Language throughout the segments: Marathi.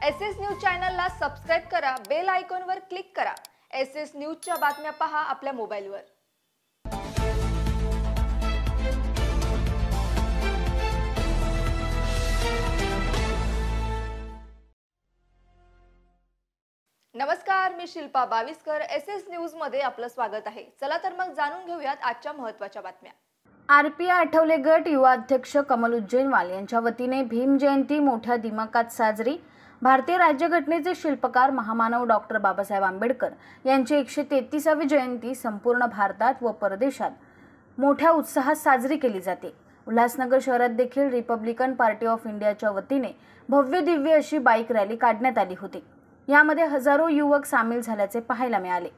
एसएस न्यूज चॅनलला सबस्क्राइब करा, बेल आयकॉनवर क्लिक करा। एसएस न्यूजच्या बातम्या पहा आपल्या मोबाईलवर। नमस्कार, मी शिल्पा बाविस्कर। एसएस न्यूज मध्ये आपलं स्वागत आहे। चला तर मग जाणून घेऊयात आजच्या महत्त्वाच्या बातम्या। आरपीआय आठवले गट युवा अध्यक्ष कमल उज्जैनवाल यांच्या वतीने भीम जयंती मोठ्या दिमाखात साजरी। भारतीय राज्यघटनेचे शिल्पकार महामानव डॉक्टर बाबासाहेब आंबेडकर यांची 133वी जयंती संपूर्ण भारतात व परदेशात मोठ्या उत्साहात साजरी केली जाते। उल्हासनगर शहरात देखील रिपब्लिकन पार्टी ऑफ इंडियाच्या वतीने भव्य दिव्य अशी बाईक रॅली काढण्यात आली होती। यामध्ये हजारो युवक सामील झाल्याचे पाहायला मिळाले।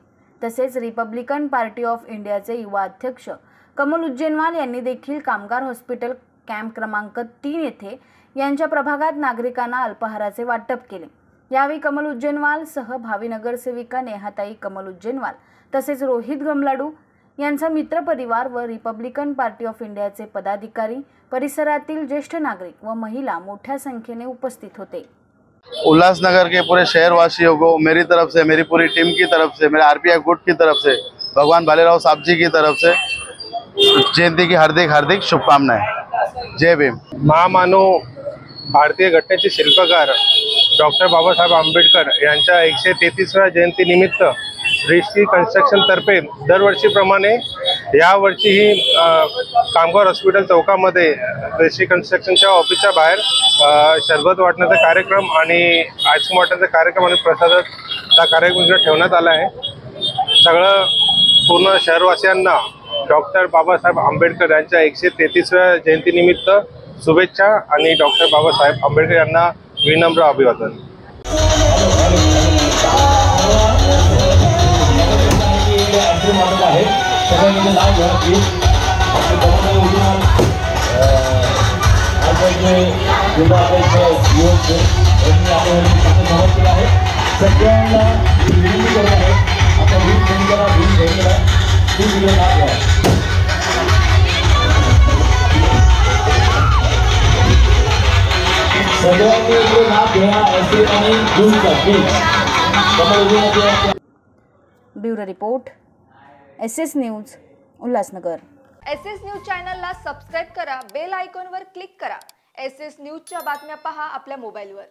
तसेच रिपब्लिकन पार्टी ऑफ इंडियाचे युवा अध्यक्ष कमल उज्जैनवाल यांनी देखील कामगार हॉस्पिटल कॅम्प क्रमांक 3 येथे यांच्या प्रभागात नागरिकांना अल्पाहाराचे वाटप केले। यावेळी कमल उज्जैनवाल सह भावी नगरसेविका नेहाताई कमल उज्जैनवाल तसेच रोहित गमलाडू यांचा मित्र परिवार व रिपब्लिकन पार्टी ऑफ इंडियाचे पदाधिकारी, परिसरातील ज्येष्ठ नागरिक व महिला मोठ्या संख्येने उपस्थित होते। उल्लासनगर के पूरे शहरवासियों को मेरी तरफ से, मेरी पूरी टीम की तरफ से, मेरे आरपीआई गुट की तरफ से, भगवान भालेराव साहब जी की तरफ से जयंती की हार्दिक हार्दिक शुभकामनाएं। जय भीम। महामानव भारतीय घटनेचे शिल्पकार डॉक्टर बाबासाहेब आंबेडकर यांच्या 133व्या जयंतीनिमित्त दृष्टी कन्स्ट्रक्शन तर्फे दरवर्षीप्रमाणे यावर्षीही कामगार हॉस्पिटल चौकामध्ये दृष्टी कन्स्ट्रक्शनच्या ऑफिसच्या बाहेर शरबत वाटण्याचा कार्यक्रम आणि आईस्क्रीम वाटण्याचा कार्यक्रम आणि प्रसादाचा कार्यक्रम ठेवण्यात आला आहे। सगळं पूर्ण शहरवासियांना डॉक्टर बाबासाहेब आंबेडकर यांच्या 133व्या जयंतीनिमित्त शुभेच्छा आणि डॉक्टर बाबासाहेब आंबेडकर यांना विनम्र अभिवादन। Bureau report, SS news, Ulhasnagar. SS news चॅनलला सबस्क्राइब करा, बेल आयकॉनवर क्लिक करा। एसएस न्यूजच्या बातम्या पहा आपल्या मोबाईलवर।